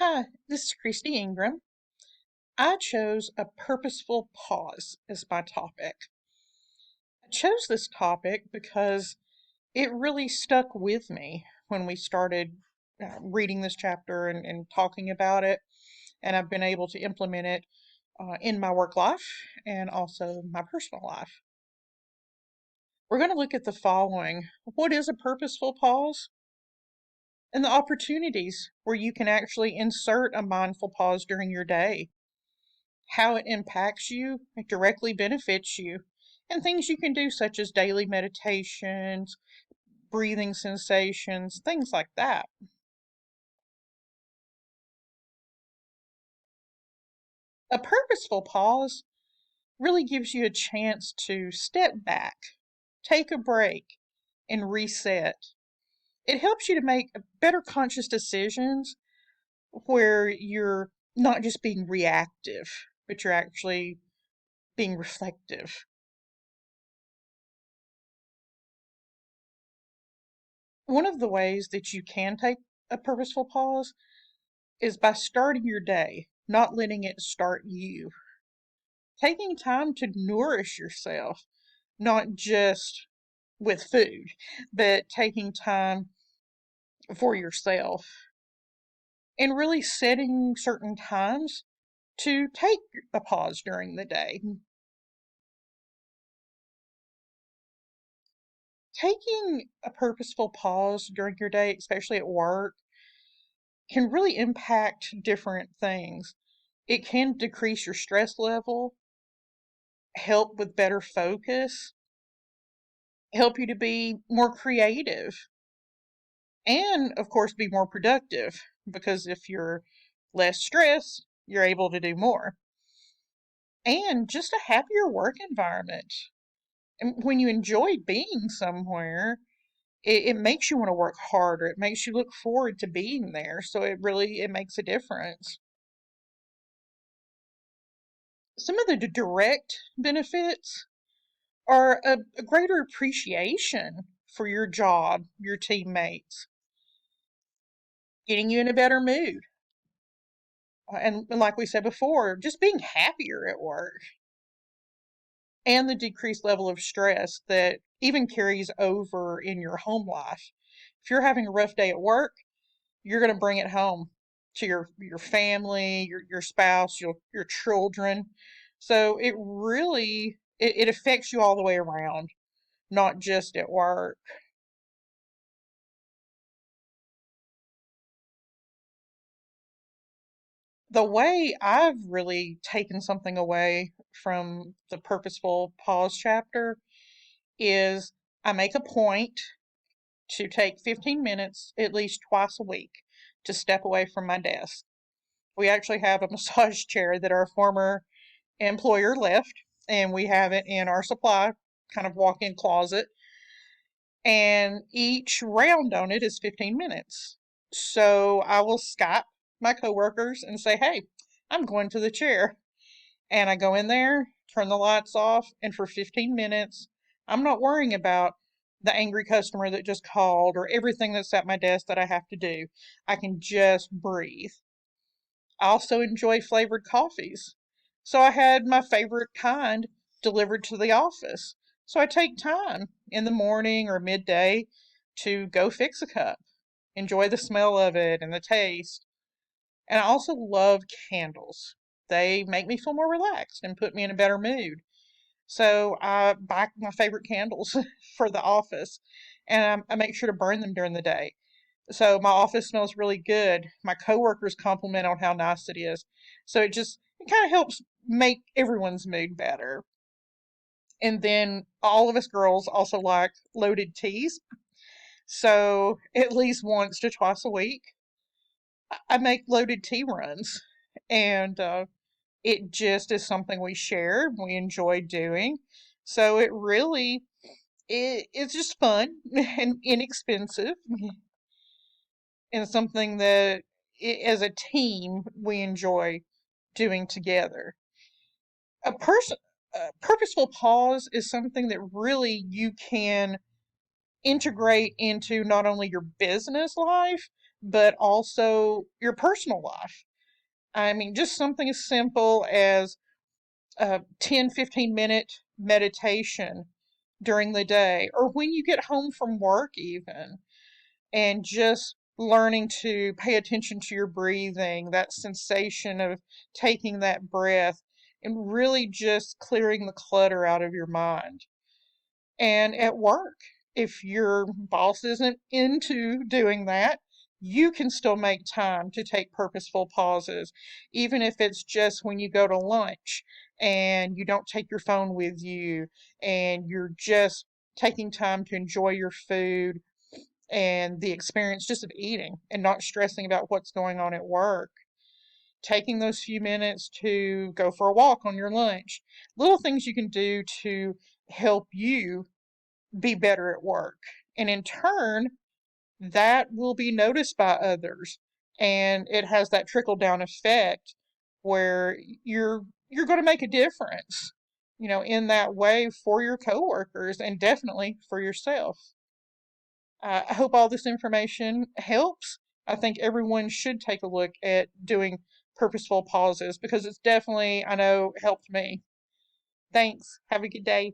Hi, this is Christy Ingram. I chose a purposeful pause as my topic. I chose this topic because it really stuck with me when we started reading this chapter and talking about it, and I've been able to implement it in my work life and also my personal life. We're going to look at the following. What is a purposeful pause? And the opportunities where you can actually insert a mindful pause during your day, how it impacts you, it directly benefits you, and things you can do such as daily meditations, breathing sensations, things like that. A purposeful pause really gives you a chance to step back, take a break, and reset. It helps you to make better conscious decisions where you're not just being reactive, but you're actually being reflective. One of the ways that you can take a purposeful pause is by starting your day, not letting it start you. Taking time to nourish yourself, not just with food, but taking time for yourself and really setting certain times to take a pause during the day. Taking a purposeful pause during your day, especially at work, can really impact different things. It can decrease your stress level, help with better focus, help you to be more creative, and of course be more productive, because if you're less stressed, you're able to do more. And just a happier work environment. And when you enjoy being somewhere, it makes you want to work harder. It makes you look forward to being there. So it makes a difference. Some of the direct benefits are a greater appreciation for your job, your teammates, getting you in a better mood. And like we said before, just being happier at work, and the decreased level of stress that even carries over in your home life. If you're having a rough day at work, you're going to bring it home to your family, your spouse, your children. So it affects you all the way around, not just at work. The way I've really taken something away from the Purposeful Pause chapter is I make a point to take 15 minutes at least twice a week to step away from my desk. We actually have a massage chair that our former employer left, and we have it in our supply kind of walk in closet. And each round on it is 15 minutes. So I will Skype my coworkers and say, hey, I'm going to the chair. And I go in there, turn the lights off, and for 15 minutes, I'm not worrying about the angry customer that just called or everything that's at my desk that I have to do. I can just breathe. I also enjoy flavored coffees. So I had my favorite kind delivered to the office. So I take time in the morning or midday to go fix a cup, enjoy the smell of it and the taste. And I also love candles. They make me feel more relaxed and put me in a better mood. So I buy my favorite candles for the office, and I make sure to burn them during the day. So my office smells really good. My coworkers compliment on how nice it is. So it kind of helps make everyone's mood better. And then all of us girls also like loaded teas. So at least once to twice a week, I make loaded tea runs. And it just is something we share, we enjoy doing. So it's just fun and inexpensive, and something that as a team we enjoy doing together. A purposeful pause is something that really you can integrate into not only your business life but also your personal life. I mean, just something as simple as a 10-15 minute meditation during the day or when you get home from work, even, and just learning to pay attention to your breathing, that sensation of taking that breath, and really just clearing the clutter out of your mind. And at work, if your boss isn't into doing that, you can still make time to take purposeful pauses, even if it's just when you go to lunch and you don't take your phone with you and you're just taking time to enjoy your food and the experience just of eating and not stressing about what's going on at work. Taking those few minutes to go for a walk on your lunch. Little things you can do to help you be better at work. And in turn, that will be noticed by others. And it has that trickle down effect where you're going to make a difference, in that way for your coworkers and definitely for yourself. I hope all this information helps. I think everyone should take a look at doing purposeful pauses because it's definitely, I know, helped me. Thanks. Have a good day.